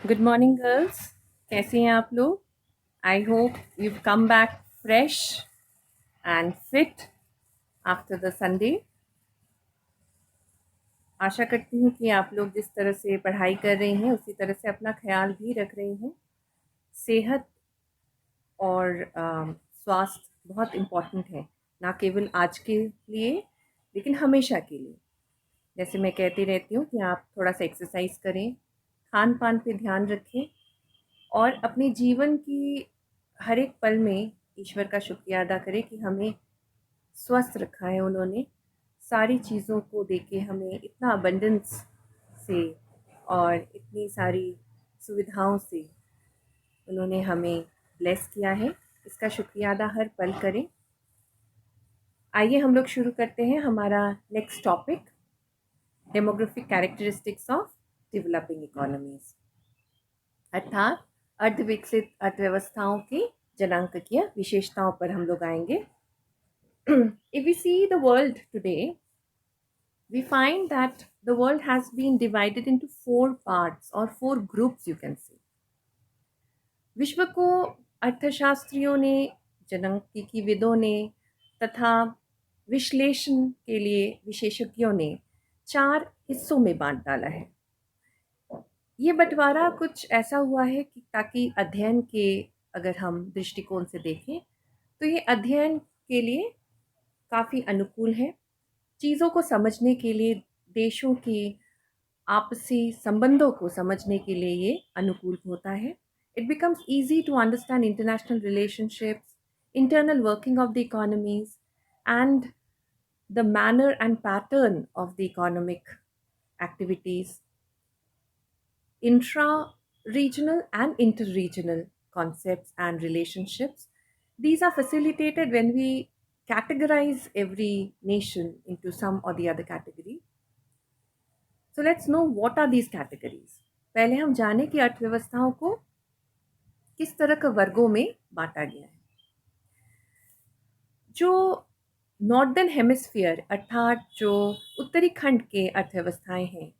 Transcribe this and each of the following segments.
Good morning girls. कैसे हैं आप लोग? I hope you come back fresh and fit after the Sunday. आशा करती हूँ कि आप लोग जिस तरह से पढ़ाई कर रही हैं उसी तरह से अपना ख्याल भी रख रही हैं। सेहत और स्वास्थ्य बहुत इम्पॉर्टेंट है, ना केवल आज के लिए लेकिन हमेशा के लिए। जैसे मैं कहती रहती हूँ कि आप थोड़ा सा एक्सरसाइज करें, खान पान पे ध्यान रखें और अपने जीवन की हर एक पल में ईश्वर का शुक्रिया अदा करें कि हमें स्वस्थ रखा है उन्होंने। सारी चीज़ों को देके हमें इतना अबंडेंस से और इतनी सारी सुविधाओं से उन्होंने हमें ब्लेस किया है। इसका शुक्रिया अदा हर पल करें। आइए हम लोग शुरू करते हैं हमारा next topic, demographic characteristics of developing economies, अर्थात अर्धविकसित अर्थव्यवस्थाओं की जनांकीय विशेषताओं पर हम लोग आएंगे। If we see the world today, we find that the world has been divided into four parts or four groups, you can say. विश्व को अर्थशास्त्रियों ने, जनंकिकीविदों ने तथा विश्लेषण के लिए विशेषज्ञों ने चार हिस्सों में बांट डाला है। ये बंटवारा कुछ ऐसा हुआ है कि ताकि अध्ययन के अगर हम दृष्टिकोण से देखें तो ये अध्ययन के लिए काफ़ी अनुकूल है। चीज़ों को समझने के लिए, देशों के आपसी संबंधों को समझने के लिए ये अनुकूल होता है। It becomes easy to understand international relationships, internal working of the economies and the manner and pattern of the economic activities, intra-regional and inter-regional concepts and relationships. These are facilitated when we categorize every nation into some or the other category. So let's know what are these categories. पहले हम जाने कि अर्थव्यवस्थाओं को किस तरह के वर्गों में बांटा गया है। जो नॉर्दर्न हेमिस्फीयर अर्थात जो उत्तरी खंड के अर्थव्यवस्थाएं हैं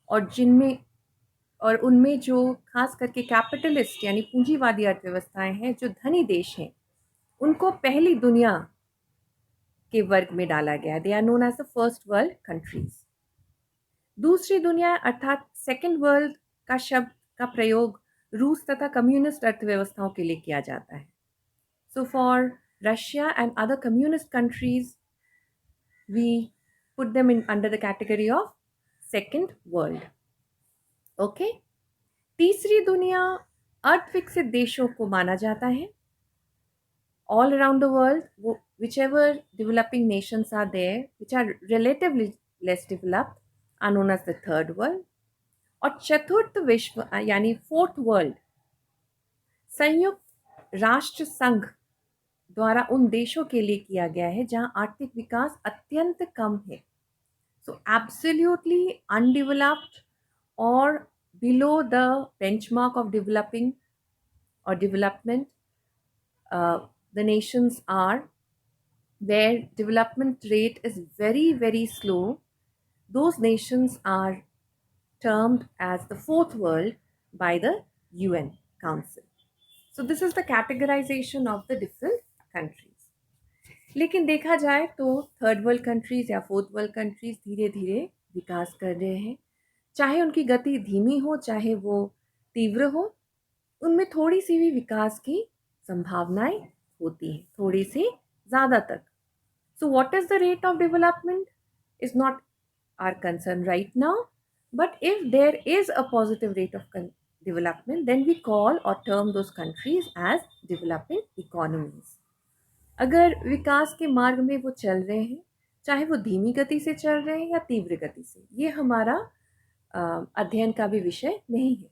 और जिनमें और उनमें जो खास करके कैपिटलिस्ट यानी पूंजीवादी अर्थव्यवस्थाएं हैं, जो धनी देश हैं, उनको पहली दुनिया के वर्ग में डाला गया। They are known as the first world countries. दूसरी दुनिया अर्थात सेकेंड वर्ल्ड का शब्द का प्रयोग रूस तथा कम्युनिस्ट अर्थव्यवस्थाओं के लिए किया जाता है। So for Russia and other communist countries we put them in under the category of second world. Okay, तीसरी दुनिया अर्धविकसित देशों को माना जाता है। All around the world, whichever developing nations are there which are relatively less developed are known as the third world. और चतुर्थ विश्व यानी फोर्थ वर्ल्ड संयुक्त राष्ट्र संघ द्वारा उन देशों के लिए किया गया है जहां आर्थिक विकास अत्यंत कम है। सो एब्सोल्युटली अनडेवलप्ड और below the benchmark of developing or development, the nations are where development rate is very very slow. Those nations are termed as the fourth world by the UN Council. So this is the categorization of the different countries. लेकिन देखा जाए तो third world countries या fourth world countries धीरे धीरे विकास कर रहे हैं। चाहे उनकी गति धीमी हो चाहे वो तीव्र हो, उनमें थोड़ी सी भी विकास की संभावनाएं होती हैं, थोड़ी सी ज़्यादा तक। So what is the rate of development is not our concern right now, but if there is a positive rate of development, then we call or term those countries as developing economies. अगर विकास के मार्ग में वो चल रहे हैं, चाहे वो धीमी गति से चल रहे हैं या तीव्र गति से, ये हमारा अध्ययन का भी विषय नहीं है।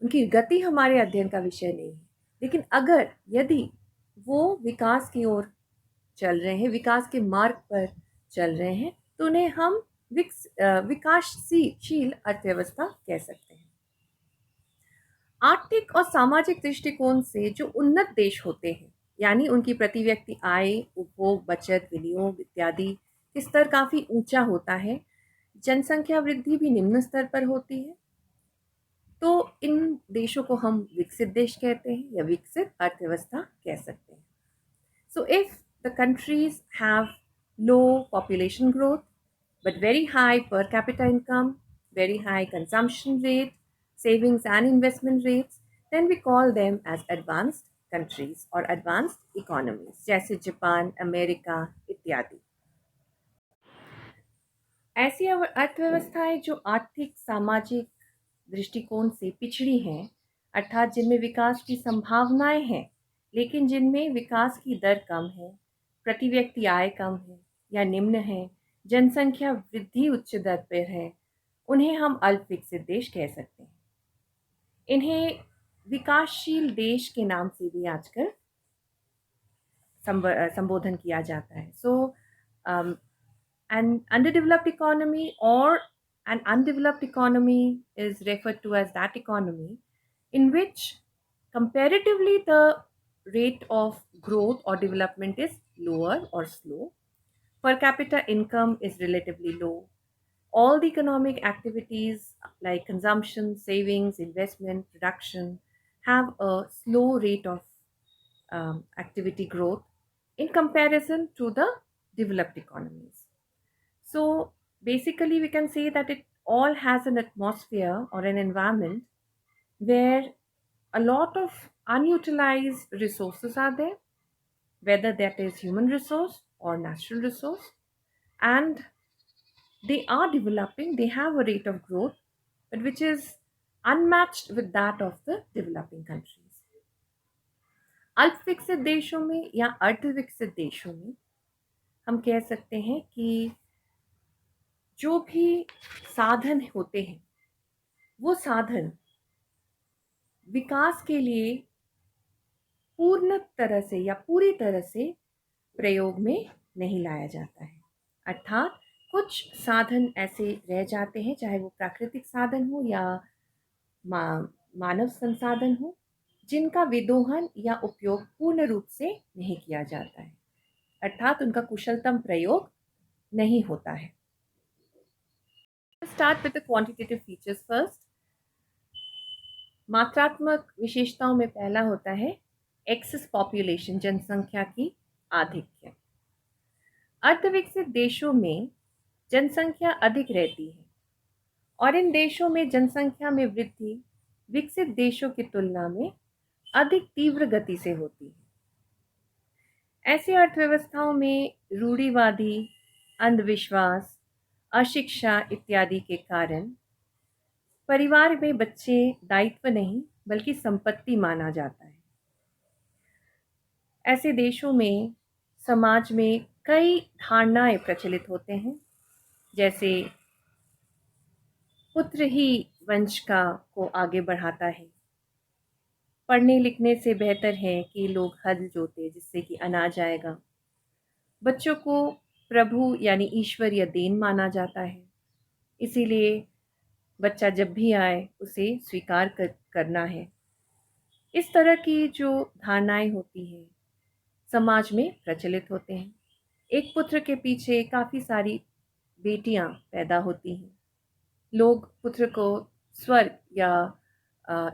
उनकी गति हमारे अध्ययन का विषय नहीं है। लेकिन अगर यदि वो विकास की ओर चल रहे हैं, विकास के मार्ग पर चल रहे हैं, तो उन्हें हम विकासशील अर्थव्यवस्था कह सकते हैं। आर्थिक और सामाजिक दृष्टिकोण से जो उन्नत देश होते हैं, यानी उनकी प्रति व्यक्ति आय, उपभोग, बचत, विनियोग इत्यादि के स्तर काफ़ी ऊंचा होता है, जनसंख्या वृद्धि भी निम्न स्तर पर होती है, तो इन देशों को हम विकसित देश कहते हैं या विकसित अर्थव्यवस्था कह सकते हैं. So if the countries have low population growth but very high per capita income, very high consumption rate, savings and investment rates, then we call them as advanced countries or advanced economies, जैसे Japan, America इत्यादि. ऐसी अर्थव्यवस्थाएं जो आर्थिक सामाजिक दृष्टिकोण से पिछड़ी हैं, अर्थात जिनमें विकास की संभावनाएं हैं लेकिन जिनमें विकास की दर कम है, प्रति व्यक्ति आय कम है या निम्न है, जनसंख्या वृद्धि उच्च दर पर है, उन्हें हम अल्प विकसित देश कह सकते हैं. इन्हें विकासशील देश के नाम से भी आजकल संबोधन किया जाता है. सो an underdeveloped economy or an undeveloped economy is referred to as that economy in which comparatively the rate of growth or development is lower or slow. Per capita income is relatively low. All the economic activities like consumption, savings, investment, production have a slow rate of activity growth in comparison to the developed economies. So basically, we can say that it all has an atmosphere or an environment where a lot of unutilized resources are there, whether that is human resource or natural resource, and they are developing, they have a rate of growth, but which is unmatched with that of the developing countries. अल्प विकसित देशों में या अर्ध विकसित देशों में हम कह सकते हैं कि जो भी साधन होते हैं वो साधन विकास के लिए पूर्ण तरह से या पूरी तरह से प्रयोग में नहीं लाया जाता है. अर्थात कुछ साधन ऐसे रह जाते हैं, चाहे वो प्राकृतिक साधन हो या मानव संसाधन हो, जिनका विदोहन या उपयोग पूर्ण रूप से नहीं किया जाता है, अर्थात उनका कुशलतम प्रयोग नहीं होता है. Start with the quantitative features first. मात्रात्मक विशेषताओं में पहला होता है एक्सेस पॉपुलेशन, जनसंख्या की आधिक्य. अर्धविकसित देशों में जनसंख्या अधिक रहती है और इन देशों में जनसंख्या में वृद्धि विकसित देशों की तुलना में अधिक तीव्र गति से होती है. ऐसी अर्थव्यवस्थाओं में रूढ़िवादी, अंधविश्वास, अशिक्षा इत्यादि के कारण परिवार में बच्चे दायित्व नहीं बल्कि संपत्ति माना जाता है. ऐसे देशों में समाज में कई धारणाएं प्रचलित होते हैं, जैसे पुत्र ही वंश को आगे बढ़ाता है, पढ़ने लिखने से बेहतर है कि लोग हल जोते जिससे कि अनाज आएगा, बच्चों को प्रभु यानी ईश्वर या देन माना जाता है, इसीलिए बच्चा जब भी आए उसे स्वीकार करना है. इस तरह की जो धारणाएं होती हैं समाज में प्रचलित होते हैं. एक पुत्र के पीछे काफ़ी सारी बेटियां पैदा होती हैं. लोग पुत्र को स्वर्ग या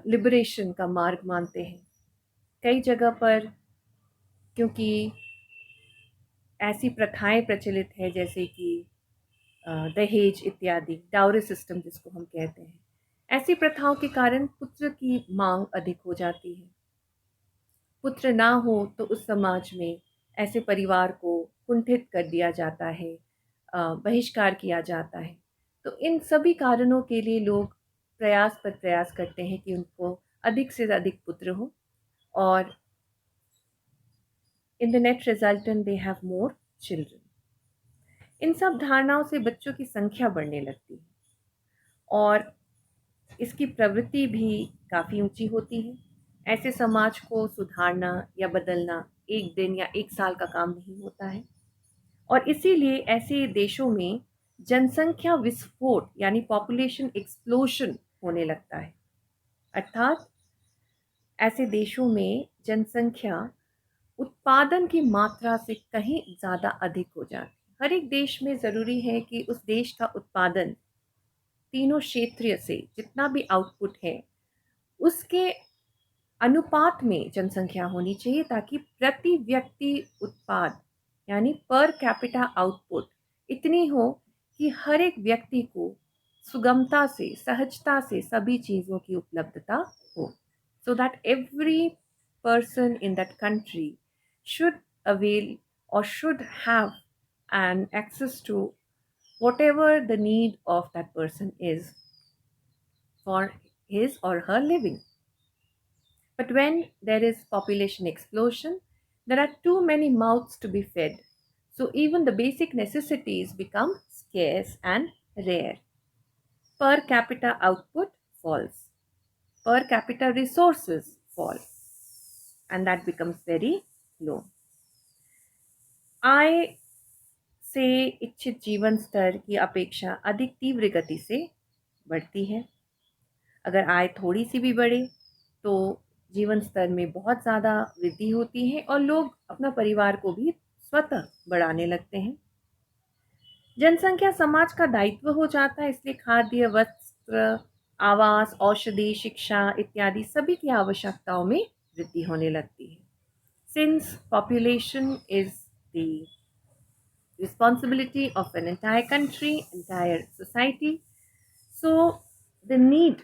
लिबरेशन का मार्ग मानते हैं. कई जगह पर क्योंकि ऐसी प्रथाएं प्रचलित है जैसे कि दहेज इत्यादि, डाउरी सिस्टम जिसको हम कहते हैं, ऐसी प्रथाओं के कारण पुत्र की मांग अधिक हो जाती है. पुत्र ना हो तो उस समाज में ऐसे परिवार को कुंठित कर दिया जाता है, बहिष्कार किया जाता है. तो इन सभी कारणों के लिए लोग प्रयास पर प्रयास करते हैं कि उनको अधिक से अधिक पुत्र हो और in the net resultant they have more children. इन सब धारणाओं से बच्चों की संख्या बढ़ने लगती है और इसकी प्रवृत्ति भी काफ़ी ऊंची होती है. ऐसे समाज को सुधारना या बदलना एक दिन या एक साल का काम नहीं होता है और इसीलिए ऐसे देशों में जनसंख्या विस्फोट यानी पॉपुलेशन एक्सप्लोशन होने लगता है. अर्थात ऐसे देशों में जनसंख्या उत्पादन की मात्रा से कहीं ज़्यादा अधिक हो जाती है. हर एक देश में ज़रूरी है कि उस देश का उत्पादन तीनों क्षेत्रीय से जितना भी आउटपुट है उसके अनुपात में जनसंख्या होनी चाहिए, ताकि प्रति व्यक्ति उत्पाद यानी पर कैपिटा आउटपुट इतनी हो कि हर एक व्यक्ति को सुगमता से, सहजता से सभी चीज़ों की उपलब्धता हो, so that every person in that country should avail or should have an access to whatever the need of that person is for his or her living. But when there is population explosion, there are too many mouths to be fed. So even the basic necessities become scarce and rare. Per capita output falls. Per capita resources fall. And that becomes very low. आय से इच्छित जीवन स्तर की अपेक्षा अधिक तीव्र गति से बढ़ती है। अगर आय थोड़ी सी भी बढ़े तो जीवन स्तर में बहुत ज़्यादा वृद्धि होती है और लोग अपना परिवार को भी स्वतः बढ़ाने लगते हैं। जनसंख्या समाज का दायित्व हो जाता है, इसलिए खाद्य, वस्त्र, आवास, औषधि, शिक्षा इत्यादि सभी की आवश्यकताओं में वृद्धि होने लगती है। Since population is the responsibility of an entire country, entire society, so the need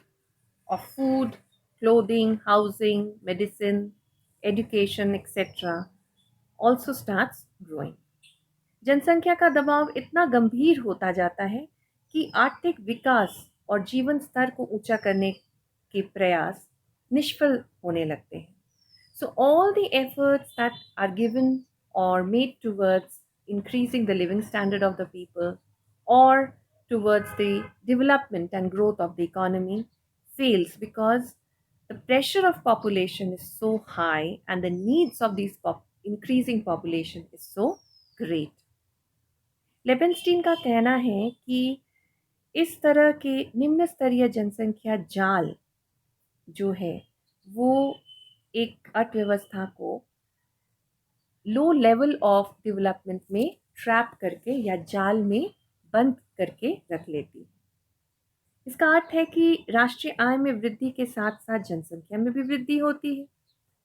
of food, clothing, housing, medicine, education, etc. also starts growing. जनसंख्या का दबाव इतना गंभीर होता जाता है कि आर्थिक विकास और जीवन स्तर को ऊंचा करने के प्रयास निष्फल होने लगते हैं. So all the efforts that are given or made towards increasing the living standard of the people or towards the development and growth of the economy fails because the pressure of population is so high and the needs of these increasing population is so great. लेबेनस्टीन का कहना है कि इस तरह के निम्न स्तरीय जनसंख्या जाल जो है वो एक अर्थव्यवस्था को लो लेवल ऑफ डेवलपमेंट में ट्रैप करके या जाल में बंद करके रख लेती है. इसका अर्थ है कि राष्ट्रीय आय में वृद्धि के साथ साथ जनसंख्या में भी वृद्धि होती है.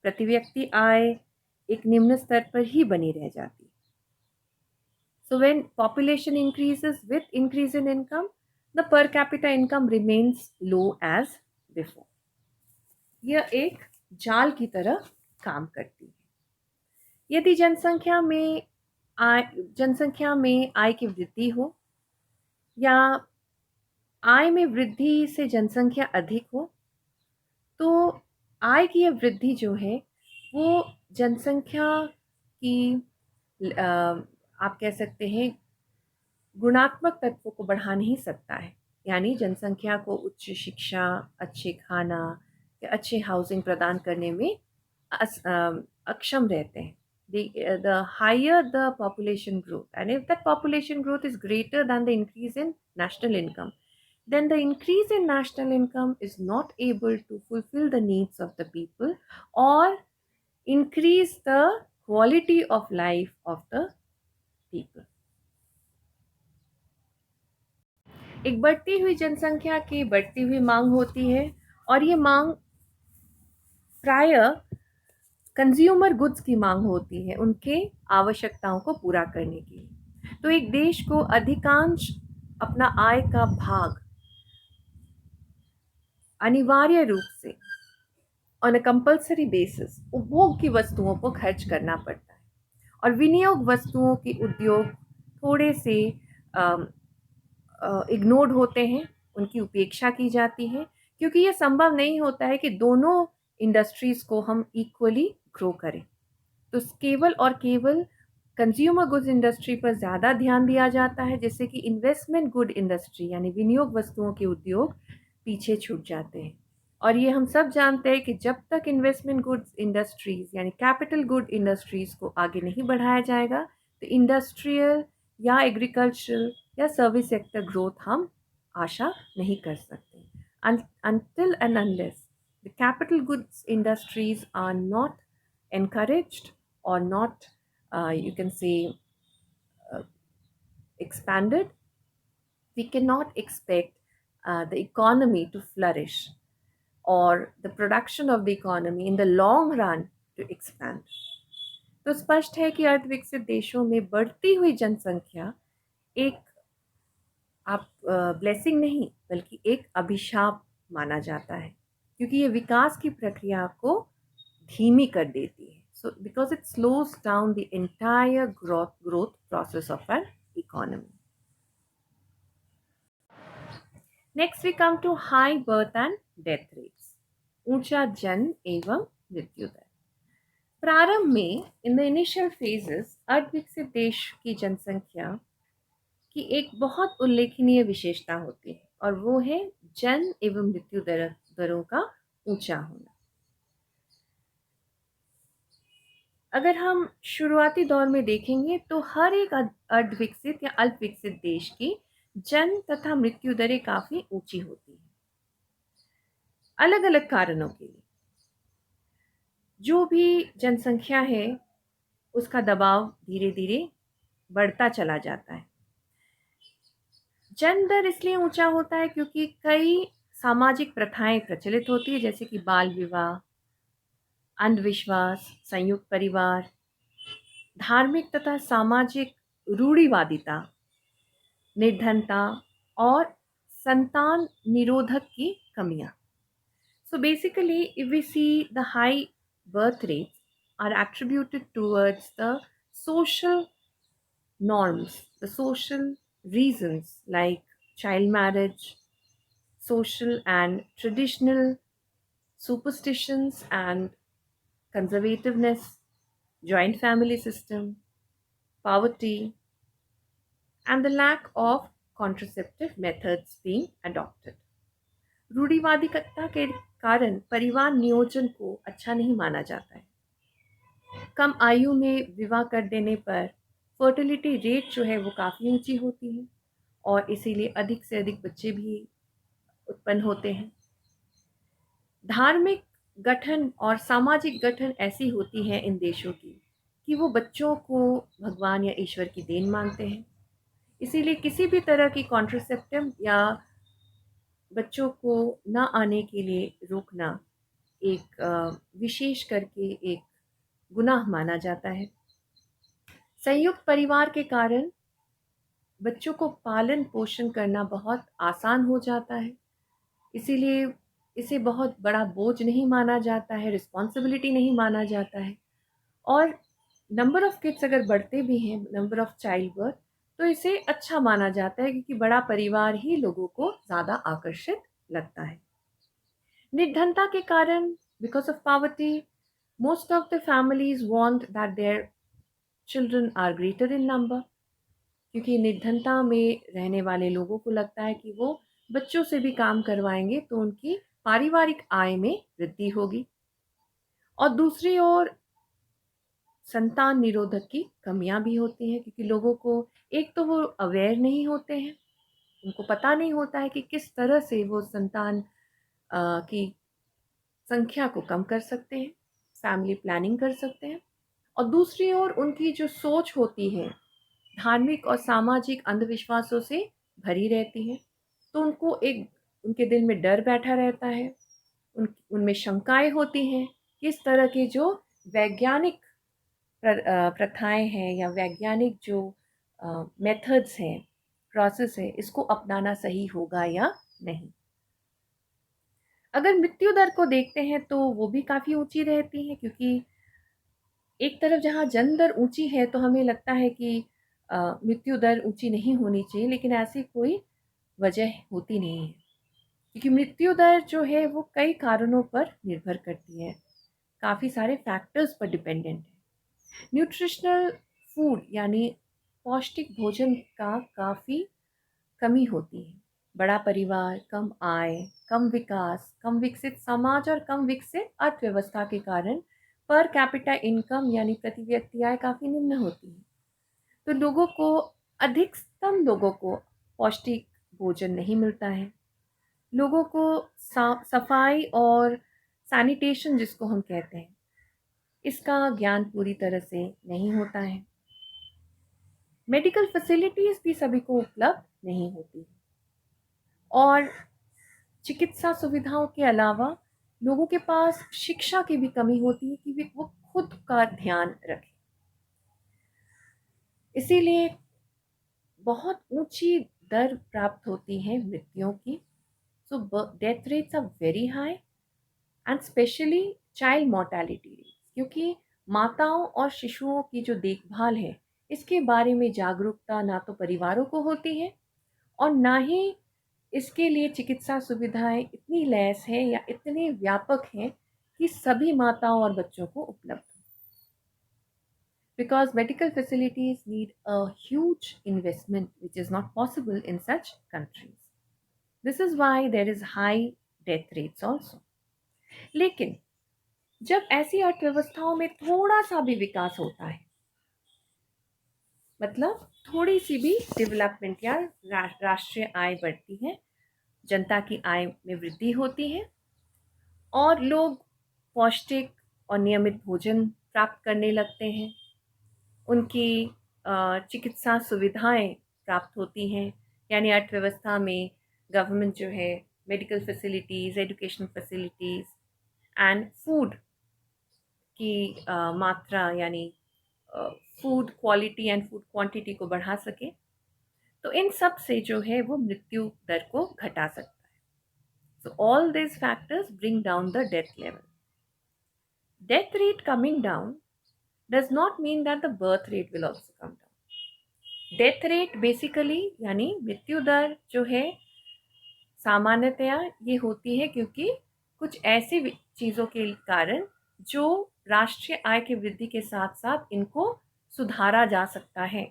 प्रति व्यक्ति आय एक निम्न स्तर पर ही बनी रह जाती है. So when population increases with increase in income, the per capita income remains low as before. यह एक जाल की तरह काम करती है. यदि जनसंख्या में आय की वृद्धि हो या आय में वृद्धि से जनसंख्या अधिक हो, तो आय की यह वृद्धि जो है वो जनसंख्या की आप कह सकते हैं गुणात्मक तत्वों को बढ़ा नहीं सकता है. यानी जनसंख्या को उच्च शिक्षा, अच्छे खाना या अच्छे हाउसिंग प्रदान करने में अक्षम रहते हैं. The higher the population growth, and if that population growth is greater than the increase in national income, then the increase in national income is not able to fulfill the needs of the people or increase the quality of life of the people. एक बढ़ती हुई जनसंख्या की बढ़ती हुई मांग होती है और ये मांग प्राय कंज्यूमर गुड्स की मांग होती है उनके आवश्यकताओं को पूरा करने के लिए. तो एक देश को अधिकांश अपना आय का भाग अनिवार्य रूप से ऑन अ कंपल्सरी बेसिस उपभोग की वस्तुओं को खर्च करना पड़ता है और विनियोग वस्तुओं के उद्योग थोड़े से इग्नोर्ड होते हैं, उनकी उपेक्षा की जाती है क्योंकि ये संभव नहीं होता है कि दोनों इंडस्ट्रीज़ को हम इक्वली ग्रो करें. तो केवल और केवल कंज्यूमर गुड्स इंडस्ट्री पर ज़्यादा ध्यान दिया जाता है, जिससे कि इन्वेस्टमेंट गुड इंडस्ट्री यानी विनियोग वस्तुओं के उद्योग पीछे छूट जाते हैं. और ये हम सब जानते हैं कि जब तक इन्वेस्टमेंट गुड्स इंडस्ट्रीज़ यानी कैपिटल गुड इंडस्ट्रीज़ को आगे नहीं बढ़ाया जाएगा तो इंडस्ट्रियल या एग्रीकल्चरल या सर्विस सेक्टर ग्रोथ हम आशा नहीं कर सकते. Until and unless the capital goods industries are not encouraged or not, you can say, expanded, we cannot expect the economy to flourish. or the production of the economy in the long run to expand. तो स्पष्ट है कि अर्थविकसित देशों में बढ़ती हुई जनसंख्या एक आप ब्लेसिंग नहीं बल्कि एक अभिशाप माना जाता है, क्योंकि ये विकास की प्रक्रिया को धीमी कर देती है. So because it slows down the entire growth process of an economy. Next we come to high birth and death rates. ऊंचा जन्म एवं मृत्यु दर. प्रारंभ में इन द इनिशियल फेजेस अर्धविकसित देश की जनसंख्या की एक बहुत उल्लेखनीय विशेषता होती है और वो है जन्म एवं मृत्यु दरों का ऊंचा होना. अगर हम शुरुआती दौर में देखेंगे तो हर एक अर्धविकसित या अल्प विकसित देश की जन्म तथा मृत्यु दरें काफी ऊंची होती हैं, अलग अलग कारणों के लिए. जो भी जनसंख्या है उसका दबाव धीरे धीरे बढ़ता चला जाता है. जन्म दर इसलिए ऊंचा होता है क्योंकि कई सामाजिक प्रथाएं प्रचलित होती है, जैसे कि बाल विवाह, अंधविश्वास, संयुक्त परिवार, धार्मिक तथा सामाजिक रूढ़िवादिता, निर्धनता और संतान निरोधक की कमियां. So basically, if we see the high birth rates are attributed towards the social norms, the social reasons like child marriage, social and traditional superstitions and conservativeness, joint family system, poverty, and the lack of contraceptive methods being adopted. रूढ़िवादिता के कारण परिवार नियोजन को अच्छा नहीं माना जाता है. कम आयु में विवाह कर देने पर फर्टिलिटी रेट जो है वो काफ़ी ऊंची होती है और इसीलिए अधिक से अधिक बच्चे भी उत्पन्न होते हैं. धार्मिक गठन और सामाजिक गठन ऐसी होती है इन देशों की कि वो बच्चों को भगवान या ईश्वर की देन मानते हैं. इसीलिए किसी भी तरह की कॉन्ट्रासेप्टिव या बच्चों को न आने के लिए रोकना एक विशेष करके एक गुनाह माना जाता है. संयुक्त परिवार के कारण बच्चों को पालन पोषण करना बहुत आसान हो जाता है, इसीलिए इसे बहुत बड़ा बोझ नहीं माना जाता है, रिस्पॉन्सिबिलिटी नहीं माना जाता है. और नंबर ऑफ किड्स अगर बढ़ते भी हैं, नंबर ऑफ चाइल्ड बर्थ, तो इसे अच्छा माना जाता है क्योंकि बड़ा परिवार ही लोगों को ज़्यादा आकर्षित लगता है. निर्धनता के कारण, because of poverty, most of the families want that their children are greater in number, क्योंकि निर्धनता में रहने वाले लोगों को लगता है कि वो बच्चों से भी काम करवाएंगे तो उनकी पारिवारिक आय में वृद्धि होगी. और दूसरी ओर संतान निरोधक की कमियां भी होती हैं, क्योंकि लोगों को एक तो वो अवेयर नहीं होते हैं, उनको पता नहीं होता है कि किस तरह से वो संतान की संख्या को कम कर सकते हैं, फैमिली प्लानिंग कर सकते हैं. और दूसरी ओर उनकी जो सोच होती है धार्मिक और सामाजिक अंधविश्वासों से भरी रहती है, तो उनको एक उनके दिल में डर बैठा रहता है, उनमें शंकाएं होती हैं कि इस तरह के जो वैज्ञानिक प्रथाएं हैं या वैज्ञानिक जो मेथड्स हैं, प्रोसेस है, इसको अपनाना सही होगा या नहीं. अगर मृत्यु दर को देखते हैं तो वो भी काफ़ी ऊंची रहती है, क्योंकि एक तरफ जहाँ जन्म दर ऊंची है तो हमें लगता है कि मृत्यु दर ऊंची नहीं होनी चाहिए, लेकिन ऐसी कोई वजह होती नहीं है, क्योंकि मृत्यु दर जो है वो कई कारणों पर निर्भर करती है, काफ़ी सारे फैक्टर्स पर डिपेंडेंट है. न्यूट्रिशनल फूड यानी पौष्टिक भोजन का काफ़ी कमी होती है. बड़ा परिवार, कम आय, कम विकास, कम विकसित समाज और कम विकसित अर्थव्यवस्था के कारण पर कैपिटा इनकम यानी प्रति व्यक्ति आय काफ़ी निम्न होती है. तो लोगों को अधिकतम लोगों को पौष्टिक भोजन नहीं मिलता है. लोगों को सफाई और सैनिटेशन जिसको हम कहते हैं, इसका ज्ञान पूरी तरह से नहीं होता है. मेडिकल फैसिलिटीज़ भी सभी को उपलब्ध नहीं होती, और चिकित्सा सुविधाओं के अलावा लोगों के पास शिक्षा की भी कमी होती है कि वो खुद का ध्यान रखें। इसीलिए बहुत ऊंची दर प्राप्त होती है मृत्युओं की। So death rates are very high and specially child mortality rates, क्योंकि माताओं और शिशुओं की जो देखभाल है इसके बारे में जागरूकता ना तो परिवारों को होती है और ना ही इसके लिए चिकित्सा सुविधाएं इतनी लैस है या इतनी व्यापक हैं कि सभी माताओं और बच्चों को उपलब्ध हो। Because medical facilities need a huge investment which is not possible in such countries. This is why there is high death rates also. लेकिन जब ऐसी अर्थव्यवस्थाओं में थोड़ा सा भी विकास होता है, मतलब थोड़ी सी भी डेवलपमेंट या राष्ट्रीय आय बढ़ती है, जनता की आय में वृद्धि होती है और लोग पौष्टिक और नियमित भोजन प्राप्त करने लगते हैं, उनकी चिकित्सा सुविधाएं प्राप्त होती हैं, यानी अर्थव्यवस्था में गवर्नमेंट जो है medical facilities, educational facilities and food की मात्रा यानी food quality and food quantity को बढ़ा सके, तो इन सब से जो है वो मृत्यु दर को घटा सकता है। So all this factors bring down the death level. Death rate coming down does not mean that the birth rate will also come down. Death rate basically यानी मृत्यु दर जो है सामान्यतया ये होती है क्योंकि कुछ ऐसी चीज़ों के कारण जो राष्ट्रीय आय की वृद्धि के साथ साथ इनको सुधारा जा सकता है,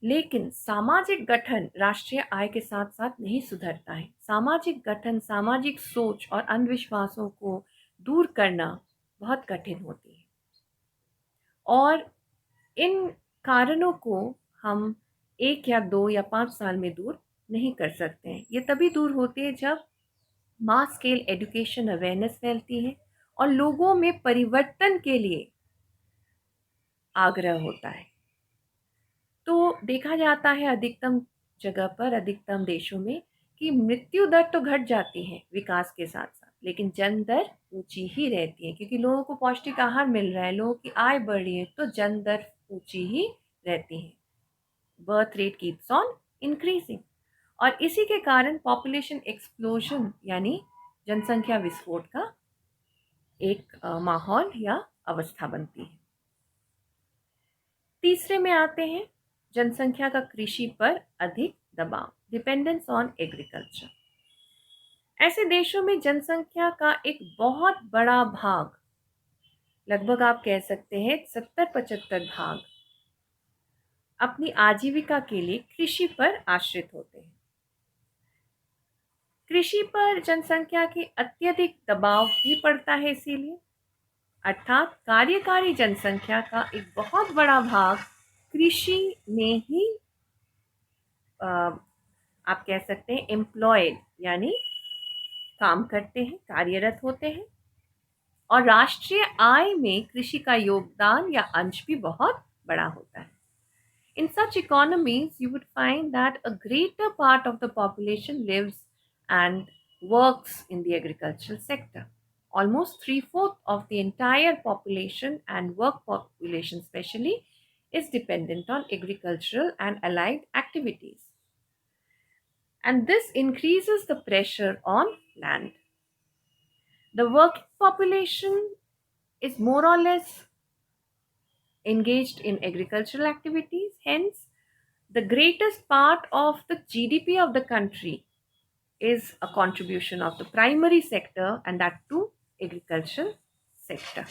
लेकिन सामाजिक गठन राष्ट्रीय आय के साथ साथ नहीं सुधरता है। सामाजिक गठन, सामाजिक सोच और अंधविश्वासों को दूर करना बहुत कठिन होती है और इन कारणों को हम 1 या 2 या 5 साल में दूर नहीं कर सकते हैं। ये तभी दूर होती है जब मास स्केल एजुकेशन अवेयरनेस फैलती है और लोगों में परिवर्तन के लिए आग्रह होता है। तो देखा जाता है अधिकतम जगह पर, अधिकतम देशों में कि मृत्यु दर तो घट जाती है विकास के साथ साथ, लेकिन जन्म दर ऊंची ही रहती है क्योंकि लोगों को पौष्टिक आहार मिल रहा है, लोगों की आय बढ़ रही है, तो जन्म दर ऊंची ही रहती है। Birth rate keeps on increasing और इसी के कारण पॉपुलेशन एक्सप्लोजन यानी जनसंख्या विस्फोट का एक माहौल या अवस्था बनती है। तीसरे में आते हैं जनसंख्या का कृषि पर अधिक दबाव, डिपेंडेंस ऑन एग्रीकल्चर। ऐसे देशों में जनसंख्या का एक बहुत बड़ा भाग, लगभग आप कह सकते हैं 70-75 भाग, अपनी आजीविका के लिए कृषि पर आश्रित होते हैं। कृषि पर जनसंख्या के अत्यधिक दबाव भी पड़ता है, इसीलिए अर्थात कार्यकारी जनसंख्या का एक बहुत बड़ा भाग कृषि में ही आप कह सकते हैं एम्प्लॉयड यानी काम करते हैं, कार्यरत होते हैं और राष्ट्रीय आय में कृषि का योगदान या अंश भी बहुत बड़ा होता है। In such economies, you would find that a greater part of the population lives and works in the agricultural sector. Almost 3/4 of the entire population and work population especially is dependent on agricultural and allied activities. And this increases the pressure on land. The working population is more or less engaged in agricultural activities. Hence, the greatest part of the GDP of the country is a contribution of the primary sector and that too agricultural sector.